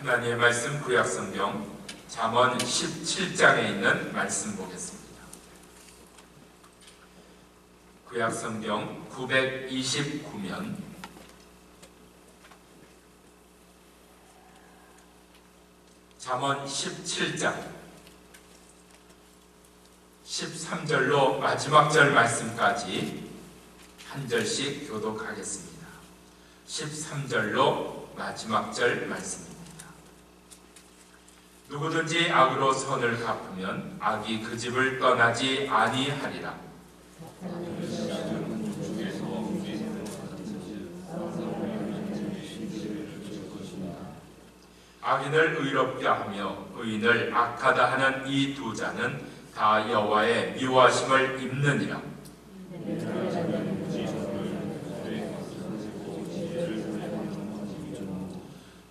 하나님의 말씀 구약성경 잠언 17장에 있는 말씀 보겠습니다. 구약성경 929면 잠언 17장 13절로 마지막 절 말씀까지 한 절씩 교독하겠습니다. 13절로 마지막 절 말씀입니다. 누구든지 악으로 선을 갚으면 악이 그 집을 떠나지 아니하리라. 악인을 의롭게 하며 의인을 악하다 하는 이 두 자는 다 여호와의 미워하심을 입느니라.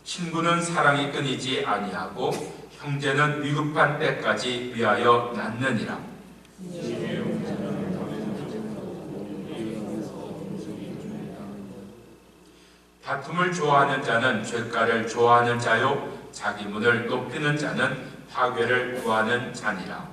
친구는 사랑이 끊이지 아니하고 형제는 위급한 때까지 위하여 낳느니라. 다툼을 좋아하는 자는 죄가를 좋아하는 자요 자기 문을 높이는 자는 파괴를 구하는 자니라.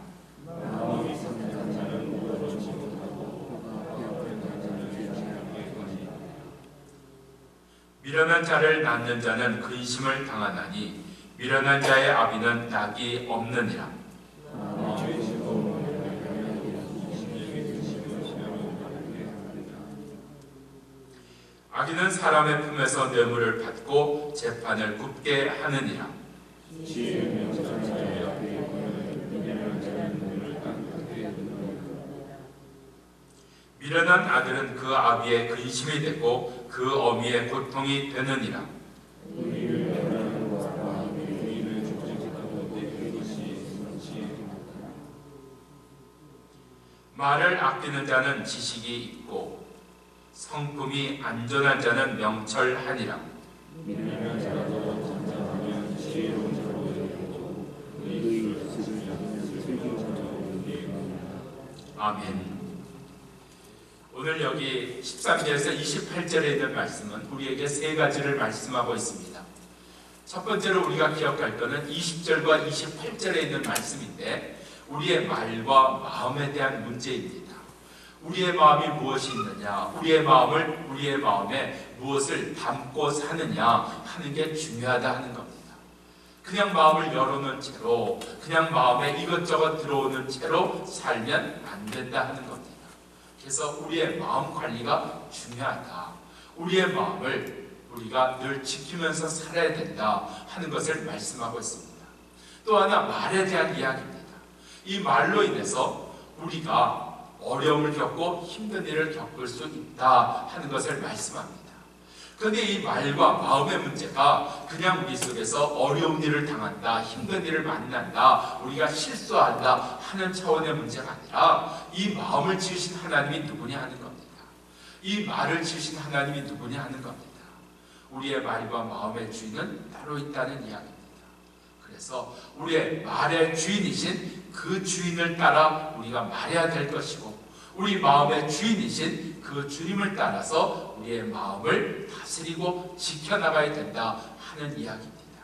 미련한 자를 낳는 자는 근심을 당하나니 미련한 자의 아비는 낙이 없느니라. 악인은 사람의 품에서 뇌물을 받고 재판을 굽게 하느니라. 미련한 아들은 그 아비의 근심이 되고 그 어미의 고통이 되느니라. 말을 아끼는 자는 지식이 있고 성품이 안전한 자는 명철하니라. 아멘. 오늘 여기 13절에서 28절에 있는 말씀은 우리에게 세 가지를 말씀하고 있습니다. 첫 번째로 우리가 기억할 것은 20절과 28절에 있는 말씀인데 우리의 말과 마음에 대한 문제입니다. 우리의 마음이 무엇이 있느냐, 우리의 마음에 무엇을 담고 사느냐 하는 게 중요하다 하는 겁니다. 그냥 마음을 열어놓은 채로, 그냥 마음에 이것저것 들어오는 채로 살면 안 된다 하는 겁니다. 그래서 우리의 마음 관리가 중요하다. 우리의 마음을 우리가 늘 지키면서 살아야 된다 하는 것을 말씀하고 있습니다. 또 하나 말에 대한 이야기입니다. 이 말로 인해서 우리가 어려움을 겪고 힘든 일을 겪을 수 있다 하는 것을 말씀합니다. 그런데 이 말과 마음의 문제가 그냥 우리 속에서 어려운 일을 당한다, 힘든 일을 만난다, 우리가 실수한다 하는 차원의 문제가 아니라 이 마음을 지으신 하나님이 누구냐 하는 겁니다. 이 말을 지으신 하나님이 누구냐 하는 겁니다. 우리의 말과 마음의 주인은 따로 있다는 이야기입니다. 그래서 우리의 말의 주인이신 그 주인을 따라 우리가 말해야 될 것이고 우리 마음의 주인이신 그 주님을 따라서 우리의 마음을 다스리고 지켜나가야 된다 하는 이야기입니다.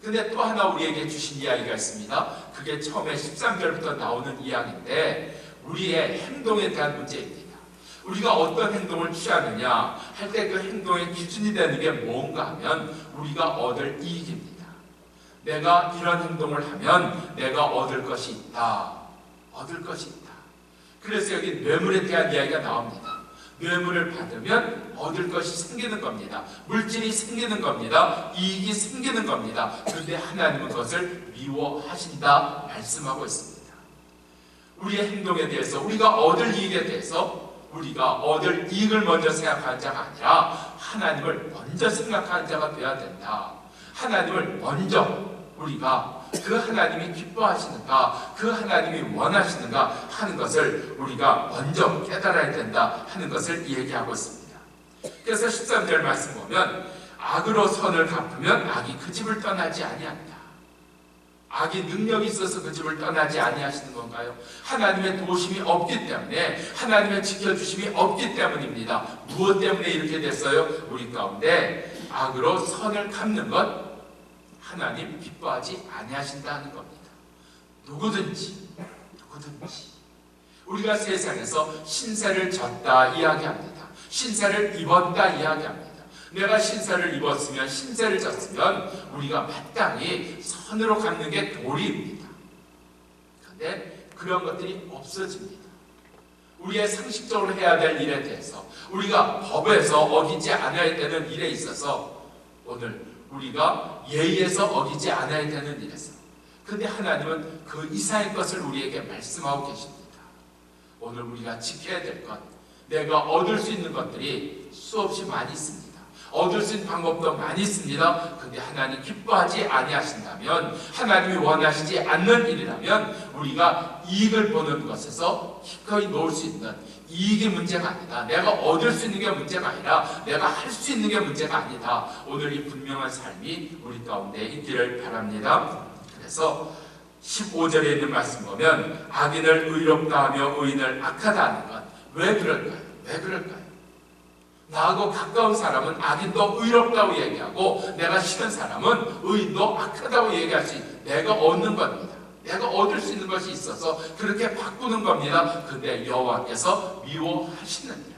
근데 또 하나 우리에게 주신 이야기가 있습니다. 그게 처음에 13절부터 나오는 이야기인데 우리의 행동에 대한 문제입니다. 우리가 어떤 행동을 취하느냐 할 때 그 행동의 기준이 되는 게 뭔가 하면 우리가 얻을 이익입니다. 내가 이런 행동을 하면 내가 얻을 것이 있다. 얻을 것이 있다. 그래서 여기 뇌물에 대한 이야기가 나옵니다. 뇌물을 받으면 얻을 것이 생기는 겁니다. 물질이 생기는 겁니다. 이익이 생기는 겁니다. 그런데 하나님은 그것을 미워하신다 말씀하고 있습니다. 우리의 행동에 대해서 우리가 얻을 이익에 대해서 우리가 얻을 이익을 먼저 생각하는 자가 아니라 하나님을 먼저 생각하는 자가 되어야 된다. 하나님을 먼저 우리가 그 하나님이 기뻐하시는가, 그 하나님이 원하시는가 하는 것을 우리가 먼저 깨달아야 된다 하는 것을 얘기하고 있습니다. 그래서 13절 말씀 보면 악으로 선을 갚으면 악이 그 집을 떠나지 아니한다. 악이 능력이 있어서 그 집을 떠나지 아니하시는 건가요? 하나님의 도우심이 없기 때문에, 하나님의 지켜주심이 없기 때문입니다. 무엇 때문에 이렇게 됐어요? 우리 가운데 악으로 선을 갚는 것, 하나님 기뻐하지 아니하신다는 겁니다. 누구든지 우리가 세상에서 신세를 졌다 이야기합니다. 신세를 입었다 이야기합니다. 내가 신세를 입었으면, 신세를 졌으면 우리가 마땅히 선으로 갚는 게 도리입니다. 그런데 그런 것들이 없어집니다. 우리의 상식적으로 해야 될 일에 대해서, 우리가 법에서 어기지 않아야 되는 일에 있어서, 오늘 우리가 예의에서 어기지 않아야 되는 일에서, 근데 하나님은 그 이상의 것을 우리에게 말씀하고 계십니다. 오늘 우리가 지켜야 될 것, 내가 얻을 수 있는 것들이 수없이 많이 있습니다. 얻을 수 있는 방법도 많이 있습니다. 근데 하나님 기뻐하지 아니하신다면, 하나님이 원하시지 않는 일이라면 우리가 이익을 보는 것에서 기꺼이 놓을 수 있는 이익이 문제가 아니다. 내가 얻을 수 있는 게 문제가 아니라 내가 할 수 있는 게 문제가 아니다. 오늘 이 분명한 삶이 우리 가운데 있기를 바랍니다. 그래서 15절에 있는 말씀 보면 악인을 의롭다 하며 의인을 악하다 하는 것, 왜 그럴까요? 왜 그럴까요? 나하고 가까운 사람은 악인도 의롭다고 얘기하고, 내가 싫은 사람은 의인도 악하다고 얘기할 수 있는, 내가 얻는 겁니다. 내가 얻을 수 있는 것이 있어서 그렇게 바꾸는 겁니다. 근데 여호와께서 미워하시느니라.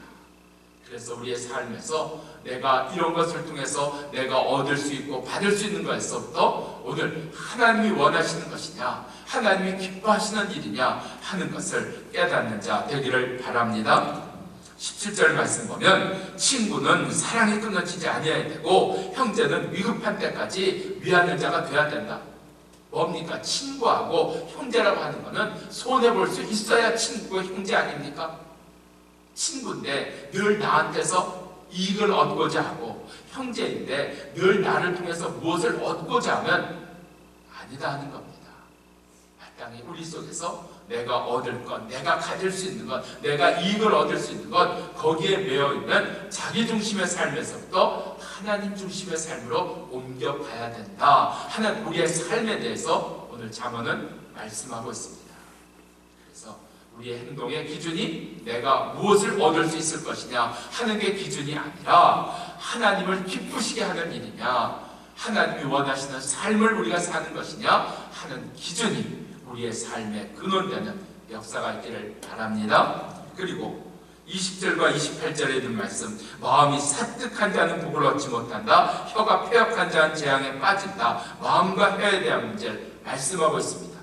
그래서 우리의 삶에서 내가 이런 것을 통해서 내가 얻을 수 있고 받을 수 있는 것에서부터 오늘 하나님이 원하시는 것이냐, 하나님이 기뻐하시는 일이냐 하는 것을 깨닫는 자 되기를 바랍니다. 17절 말씀 보면 친구는 사랑이 끊어지지 아니해야 되고 형제는 위급한 때까지 위하는 자가 되어야 된다. 뭡니까? 친구하고 형제라고 하는 것은 손해볼 수 있어야 친구고 형제 아닙니까? 친구인데 늘 나한테서 이익을 얻고자 하고, 형제인데 늘 나를 통해서 무엇을 얻고자 하면 아니다 하는 겁니다. 마땅히 우리 속에서 내가 얻을 것, 내가 가질 수 있는 것, 내가 이익을 얻을 수 있는 것, 거기에 매여있는 자기 중심의 삶에서부터 하나님 중심의 삶으로 옮겨가야 된다 하는 우리의 삶에 대해서 오늘 잠언은 말씀하고 있습니다. 그래서 우리의 행동의 기준이 내가 무엇을 얻을 수 있을 것이냐 하는 게 기준이 아니라 하나님을 기쁘시게 하는 일이냐, 하나님이 원하시는 삶을 우리가 사는 것이냐 하는 기준이 우리의 삶의 근원되는 역사가 있기를 바랍니다. 그리고 20절과 28절에 있는 말씀, 마음이 사뜩한 자는 복을 얻지 못한다, 혀가 패역한 자는 재앙에 빠진다, 마음과 혀에 대한 문제를 말씀하고 있습니다.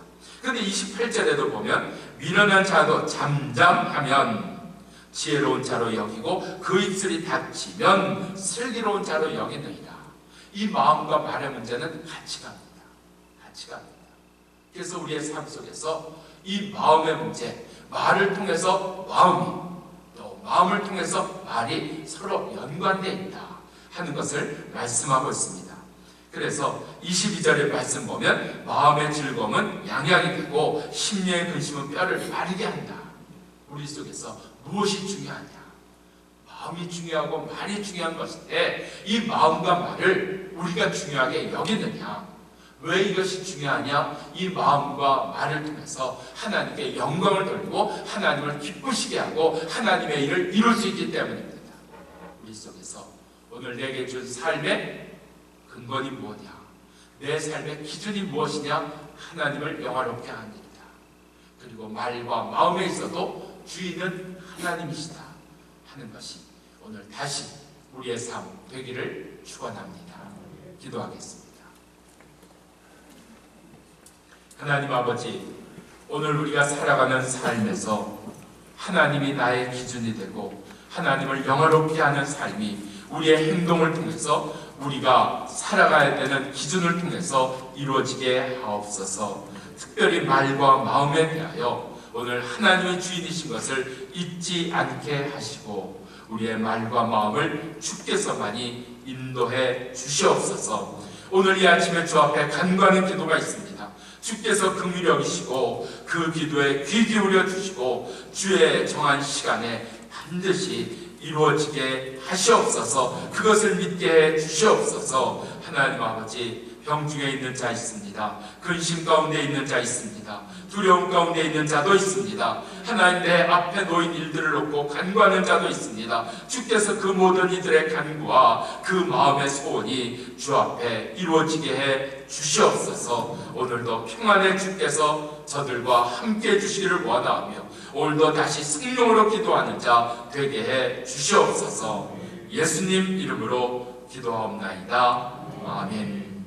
그런데 28절에도 보면 미련한 자도 잠잠하면 지혜로운 자로 여기고 그 입술이 닫히면 슬기로운 자로 여기느니라. 이 마음과 말의 문제는 같이 갑니다. 같이 갑니다. 그래서 우리의 삶 속에서 이 마음의 문제, 말을 통해서 마음이, 또 마음을 통해서 말이 서로 연관되어 있다 하는 것을 말씀하고 있습니다. 그래서 22절의 말씀 보면 마음의 즐거움은 양약이 되고 심령의 근심은 뼈를 마르게 한다. 우리 속에서 무엇이 중요하냐? 마음이 중요하고 말이 중요한 것인데 이 마음과 말을 우리가 중요하게 여기느냐? 왜 이것이 중요하냐? 이 마음과 말을 통해서 하나님께 영광을 돌리고 하나님을 기쁘시게 하고 하나님의 일을 이룰 수 있기 때문입니다. 우리 속에서 오늘 내게 준 삶의 근본이 무엇이냐? 내 삶의 기준이 무엇이냐? 하나님을 영화롭게 하는 일이다. 그리고 말과 마음에 있어도 주인은 하나님이시다 하는 것이 오늘 다시 우리의 삶 되기를 축원합니다. 기도하겠습니다. 하나님 아버지, 오늘 우리가 살아가는 삶에서 하나님이 나의 기준이 되고 하나님을 영화롭게 하는 삶이 우리의 행동을 통해서 우리가 살아가야 되는 기준을 통해서 이루어지게 하옵소서. 특별히 말과 마음에 대하여 오늘 하나님의 주인이신 것을 잊지 않게 하시고 우리의 말과 마음을 주께서만이 인도해 주시옵소서. 오늘 이 아침에 주 앞에 간구하는 기도가 있습니다. 주께서 긍휼히 여기시고 그 기도에 귀 기울여 주시고 주의 정한 시간에 반드시 이루어지게 하시옵소서. 그것을 믿게 해 주시옵소서. 하나님 아버지, 병 중에 있는 자 있습니다. 근심 가운데 있는 자 있습니다. 두려움 가운데 있는 자도 있습니다. 하나님 내 앞에 놓인 일들을 놓고 간구하는 자도 있습니다. 주께서 그 모든 이들의 간구와 그 마음의 소원이 주 앞에 이루어지게 해 주시옵소서. 오늘도 평안의 주께서 저들과 함께 해주시기를 원하며 오늘도 다시 성령으로 기도하는 자 되게 해 주시옵소서. 예수님 이름으로 기도하옵나이다. 아멘.